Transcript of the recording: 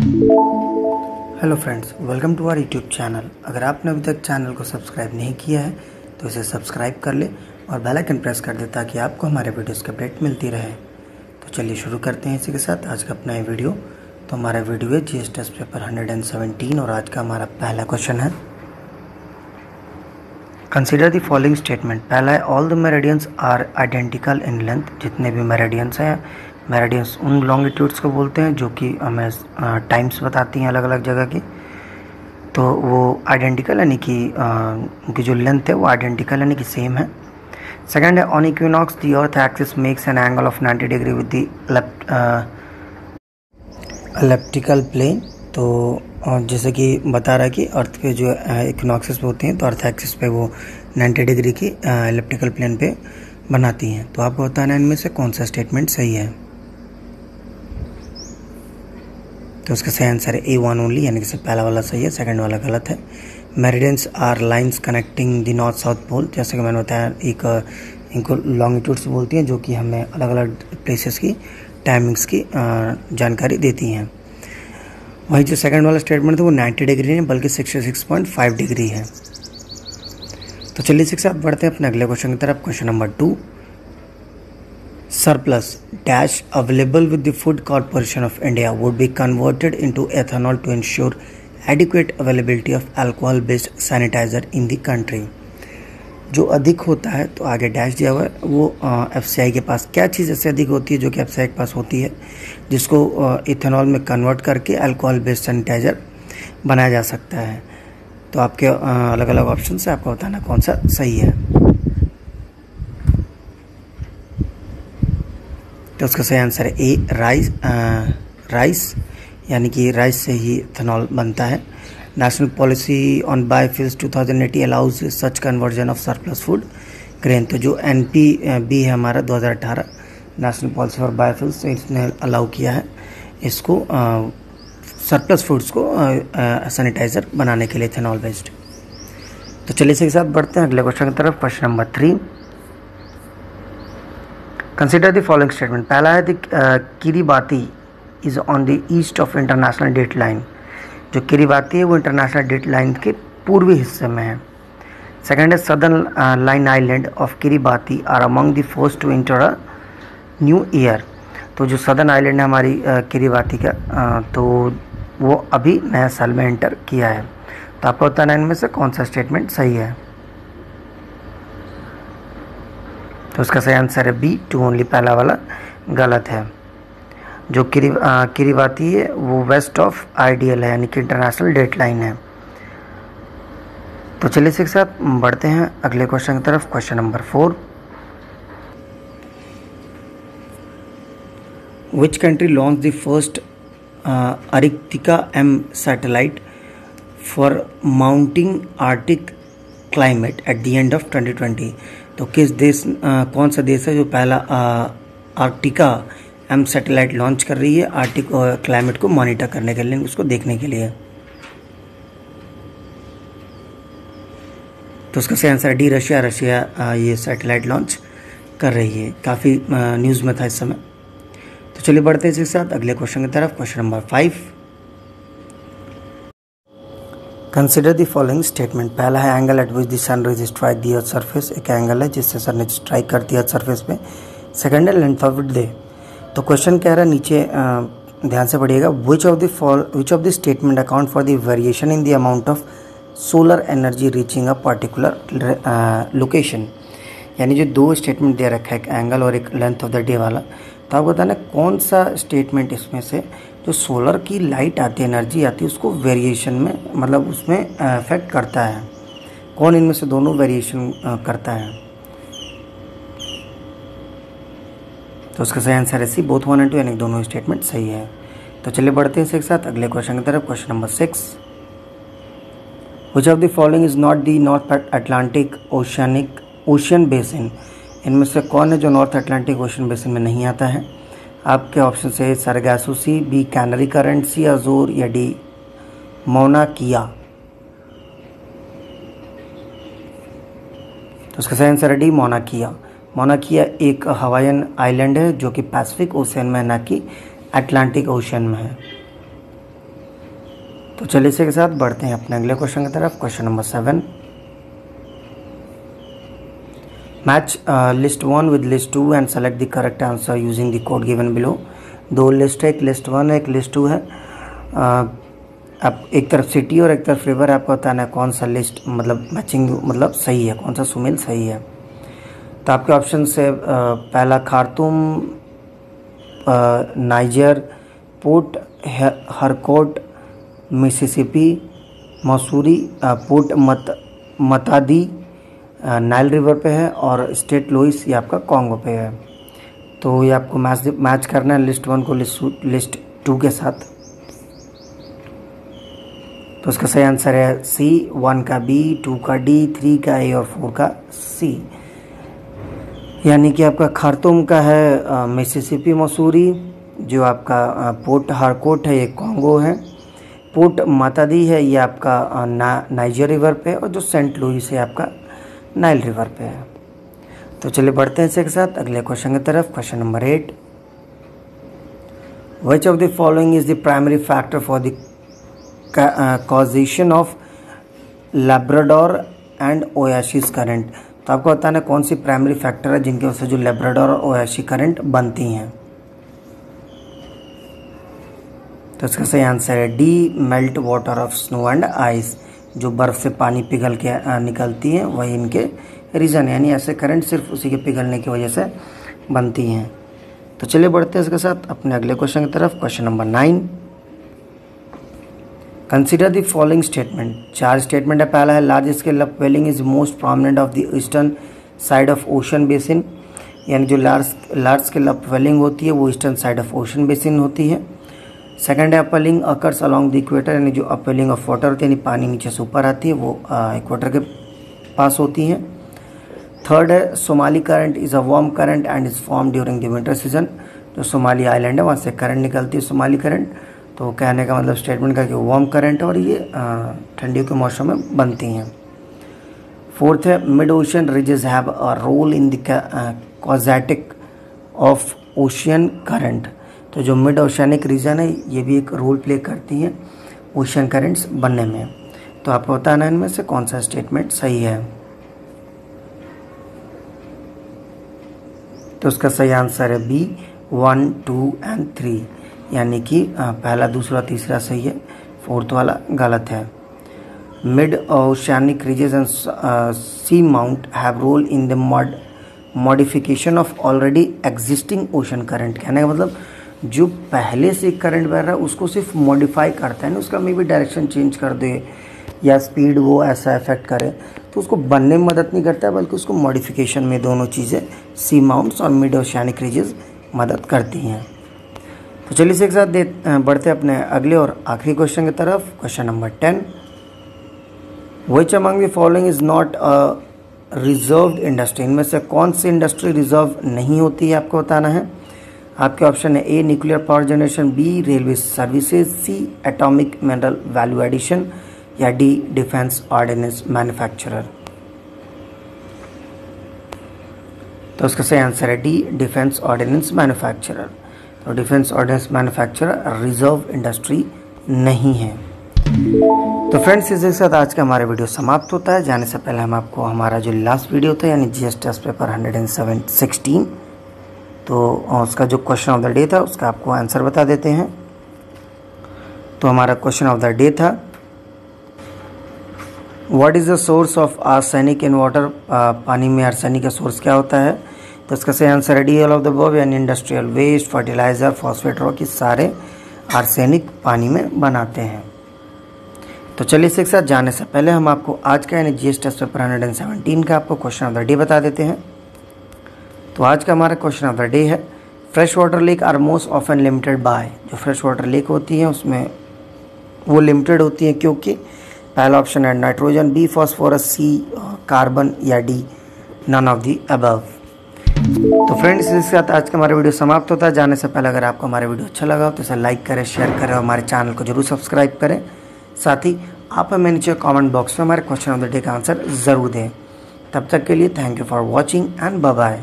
Hello friends, welcome to our YouTube channel. अगर आपने अभी तक चैनल को सब्सक्राइब नहीं किया है तो इसे सब्सक्राइब कर ले और बेल आइकन प्रेस कर दे ताकि आपको हमारे वीडियोस की अपडेट मिलती रहे। तो चलिए शुरू करते हैं इसी के साथ आज का अपना ये वीडियो। तो हमारा वीडियो है जीएस टेस्ट पेपर 117 और आज का हमारा पहला क्वेश्चन है, कंसिडर द फॉलोइंग स्टेटमेंट। पहला है, all the meridians are identical in length. जितने भी मेरिडियंस हैं, मेरिडियंस उन लॉन्गिट्यूड्स को बोलते हैं जो कि हमें टाइम्स बताती हैं अलग अलग जगह की। तो वो आइडेंटिकल यानी कि उनकी जो लेंथ है वो आइडेंटिकल यानी कि सेम है। सेकंड है, on equinox the earth axis makes an angle of 90 degree with the elliptical plane. तो जैसे कि बता रहा है कि अर्थ के जो इक्विनॉक्सेस होते हैं तो अर्थ एक्सिस पे वो 90 डिग्री की एलिप्टिकल प्लेन पे बनाती हैं। तो आपको बताना है इनमें से कौन सा स्टेटमेंट सही है। तो उसका सही आंसर है A1 ओनली, यानी कि पहला वाला सही है, सेकंड वाला गलत है। Meridians are lines connecting the north south pole. जैसे कि मैंने बताया, इनको लॉन्गिट्यूड्स बोलती हैं जो कि हमें अलग अलग प्लेसेस की टाइमिंग्स की जानकारी देती हैं। वही जो सेकंड वाला स्टेटमेंट था वो 90 डिग्री नहीं बल्कि 66.5 डिग्री है। तो चलिए इसी के साथ बढ़ते हैं अपने अगले क्वेश्चन की तरफ। Question number 2, surplus dash available with the Food Corporation of India would be converted into ethanol to ensure adequate availability of alcohol based sanitizer in the country। जो अधिक होता है तो आगे डैश दिया हुआ है, वो एफसीआई के पास क्या चीज़ ऐसे अधिक होती है जो कि एफसीआई के पास होती है जिसको इथेनॉल में कन्वर्ट करके अल्कोहल बेस्ड सैनिटाइज़र बनाया जा सकता है। तो आपके अलग अलग ऑप्शन से आपको बताना कौन सा सही है। तो उसका सही आंसर है ए, राइस, यानी कि राइस से ही इथेनॉल बनता है। National policy on biofuels 2080 allows such conversion of surplus food grain. तो जो NPB है हमारा 2018 नेशनल पॉलिसी फॉर बायोफ्यूल्स, इसने अलाउ किया है इसको सरप्लस फूड्स को सैनिटाइज़र बनाने के लिए इथेनॉल बेस्ड। तो चलिए इसी के साथ बढ़ते हैं अगले क्वेश्चन की तरफ। Question number 3, consider the following statement. पहला है, Kiribati is on the east of international date line. जो किरीबाती है वो इंटरनेशनल डेट लाइन के पूर्वी हिस्से में है। सेकंड है, southern line island of Kiribati are among the first to enter a new year. तो जो सदर्न आइलैंड है हमारी किरीबाती का, तो वो अभी नया साल में एंटर किया है। तो आपको बताना है इनमें से कौन सा स्टेटमेंट सही है। तो उसका सही आंसर है B2 ओनली, पहला वाला गलत है। जो किरीबाती है वो वेस्ट ऑफ आइडियल है, यानी कि इंटरनेशनल डेट लाइन है। तो चलिए इसी के साथ बढ़ते हैं अगले क्वेश्चन की तरफ। Question number 4, which country launch the first Arktika M satellite for mounting arctic climate at the end of 2020। तो किस देश कौन सा देश है जो पहला आर्कटिका M सैटेलाइट लॉन्च कर रही है आर्टिक क्लाइमेट को मॉनिटर करने के लिए, उसको देखने के लिए। तो उसका सही आंसर डी, रशिया ये सैटेलाइट लॉन्च कर रही है। काफ़ी न्यूज़ में था इस समय। तो चलिए बढ़ते हैं इसके साथ अगले क्वेश्चन की तरफ। Question number 5, consider the following statement. पहला है, angle at which the sun rays strike the earth surface. एक एंगल है जिससे सन रेज स्ट्राइक करती है अर्थ सरफेस पे। सेकंड है, लेंथ ऑफ डे। तो क्वेश्चन कह रहा है, नीचे ध्यान से पढ़िएगा, which of the statement account for the variation in the amount of solar energy reaching a particular location. यानी जो दो स्टेटमेंट दे रखा है, एक एंगल और एक लेंथ ऑफ द डे वाला। तो आपको बताना कौन सा स्टेटमेंट इसमें से जो सोलर की लाइट आती है, एनर्जी आती है, उसको वेरिएशन में मतलब उसमें इफेक्ट करता है। कौन इनमें से दोनों वेरिएशन करता है। तो उसका सही आंसर है सी, बोथ 1 और 2, यानी दोनों स्टेटमेंट सही है। तो चलिए बढ़ते हैं इसके साथ अगले क्वेश्चन की तरफ। Question number 6, which of the following is not the north Atlantic ocean basin. इनमें से कौन है जो नॉर्थ अटलांटिक ओशन बेसिन में नहीं आता है। आपके ऑप्शन से Sargasso Sea, B canary current, C अजोर या D मौना किया। तो उसका सही आंसर है डी, मौना किया। मौना किया एक हवाईयन आइलैंड है जो कि पैसिफिक ओशन में है, ना कि अटलांटिक ओशन में है। तो चलिए इसी के साथ बढ़ते हैं अपने अगले क्वेश्चन की तरफ। Question number 7, match list 1 with list 2 and select the correct answer using the code given below. दो लिस्ट है, एक लिस्ट 1 है, एक लिस्ट 2 है। अब एक तरफ सिटी और एक तरफ रिवर, आपको बताना है कौन सा लिस्ट मतलब मैचिंग मतलब सही है, कौन सा सुमेल सही है। तो आपके ऑप्शन से पहला Khartoum, Niger, Port Harcourt, Mississippi, Missouri, Port Matadi Nile river पे है, और स्टेट लुइस ये आपका कॉन्गो पे है। तो ये आपको मैच करना है लिस्ट 1 को लिस्ट 2 के साथ। तो इसका सही आंसर है सी, 1 का बी, 2 का डी, 3 का ए और 4 का सी। यानी कि आपका खार्तूम का है मिसिसिपी मसूरी, जो आपका पोर्ट हारकोट है ये कॉन्गो है, पोर्ट मातादी है ये आपका नाइजर रिवर पे, और जो सेंट लुइस है आपका नाइल रिवर पे है। तो चलिए बढ़ते हैं इसी के साथ अगले क्वेश्चन की तरफ। Question number 8, which of the following is the primary factor for the causation of Labrador and Oasis current. तो आपको बताना कौन सी प्राइमरी फैक्टर है जिनकी वजह से जो लैब्राडोर और ओयासिस करंट बनती हैं। तो इसका सही आंसर है D, melt water of snow and ice. जो बर्फ़ से पानी पिघल के निकलती है वही इनके रीज़न, यानी ऐसे करंट सिर्फ उसी के पिघलने की वजह से बनती हैं। तो चलिए बढ़ते हैं इसके साथ अपने अगले क्वेश्चन की तरफ। Question number 9, consider the following statement. 4 statement है। पहला है large scale upwelling is most prominent of the eastern side of ocean basin, यानी जो लार्ज स्केल अपवेलिंग होती है वो eastern side of ocean basin होती है। सेकंड है upwelling occurs along the equator, यानी जो अपवेलिंग ऑफ वाटर होती है यानी पानी नीचे से ऊपर आती है वो इक्वेटर के पास होती है। थर्ड है Somali current is a warm current and is form during the winter season. जो सोमाली आइलैंड है वहाँ से करंट निकलती है सोमाली करंट। तो कहने का मतलब स्टेटमेंट का कि वार्म करंट है और ये ठंडियों के मौसम में बनती हैं। फोर्थ है mid ocean ridges have a role in the quadratic of ocean current. तो जो मिड ओशियनिक रीजन है ये भी एक रोल प्ले करती हैं ओशियन करंट्स बनने में। तो आपको बताना है इनमें से कौन सा स्टेटमेंट सही है। तो उसका सही आंसर है बी, 1, 2 एंड 3, यानी कि पहला, दूसरा, तीसरा सही है, फोर्थ वाला गलत है। Mid oceanic ridges and sea mount have role in the modification of already existing ocean current. कहने का मतलब जो पहले से करंट बह रहा है उसको सिर्फ मॉडिफाई करता है ना, उसका मे भी डायरेक्शन चेंज कर दे या स्पीड वो ऐसा इफेक्ट करे, तो उसको बनने में मदद नहीं करता है बल्कि उसको मॉडिफिकेशन में दोनों चीज़ें सी माउंट्स और मिड ओशियनिक रीजेस मदद करती हैं। तो चलिए इसी के साथ बढ़ते अपने अगले और आखिरी क्वेश्चन की तरफ। Question number 10, which among the following is not a reserved industry. इनमें से कौन सी इंडस्ट्री रिजर्व नहीं होती है आपको बताना है। आपके ऑप्शन है A nuclear power generation, B railway services, C atomic mineral value addition, या डी डिफेंस ऑर्डिनेंस मैन्युफैक्चरर। तो उसका सही आंसर है डी, डिफेंस ऑर्डिनेंस मैन्युफैक्चरर। तो defence ordnance manufacturer reserve industry नहीं है। तो फ्रेंड्स इसी के साथ आज का हमारा वीडियो समाप्त होता है। जाने से पहले हम आपको हमारा जो लास्ट वीडियो था यानी जीएस टेस्ट पेपर 116, तो उसका जो क्वेश्चन ऑफ द डे था उसका आपको आंसर बता देते हैं। तो हमारा क्वेश्चन ऑफ द डे था what is the source of arsenic in water. पानी में आर्सेनिक का सोर्स क्या होता है। तो इसका सही आंसर है D, all of the above, यानी industrial waste, fertiliser, phosphate rock, ये सारे आर्सेनिक पानी में बनाते हैं। तो चलिए इसके साथ जाने से पहले हम आपको आज का यानी जीएस टेस्ट पेपर 117 का आपको क्वेश्चन ऑफ द डे बता देते हैं। तो आज का हमारा क्वेश्चन ऑफ द डे है fresh water lake are most often limited by. जो फ्रेश वाटर लेक होती है उसमें वो लिमिटेड होती है क्योंकि पहला ऑप्शन है nitrogen, B phosphorus, C carbon, या D none of the above. तो फ्रेंड्स इसके साथ आज का हमारा वीडियो समाप्त होता है। जाने से पहले अगर आपको हमारा वीडियो अच्छा लगा तो इसे लाइक करें, शेयर करें और हमारे चैनल को जरूर सब्सक्राइब करें। साथ ही आप हमें नीचे कमेंट बॉक्स में हमारे क्वेश्चन ऑफ द डे का आंसर ज़रूर दें। तब तक के लिए thank you for watching and bye bye.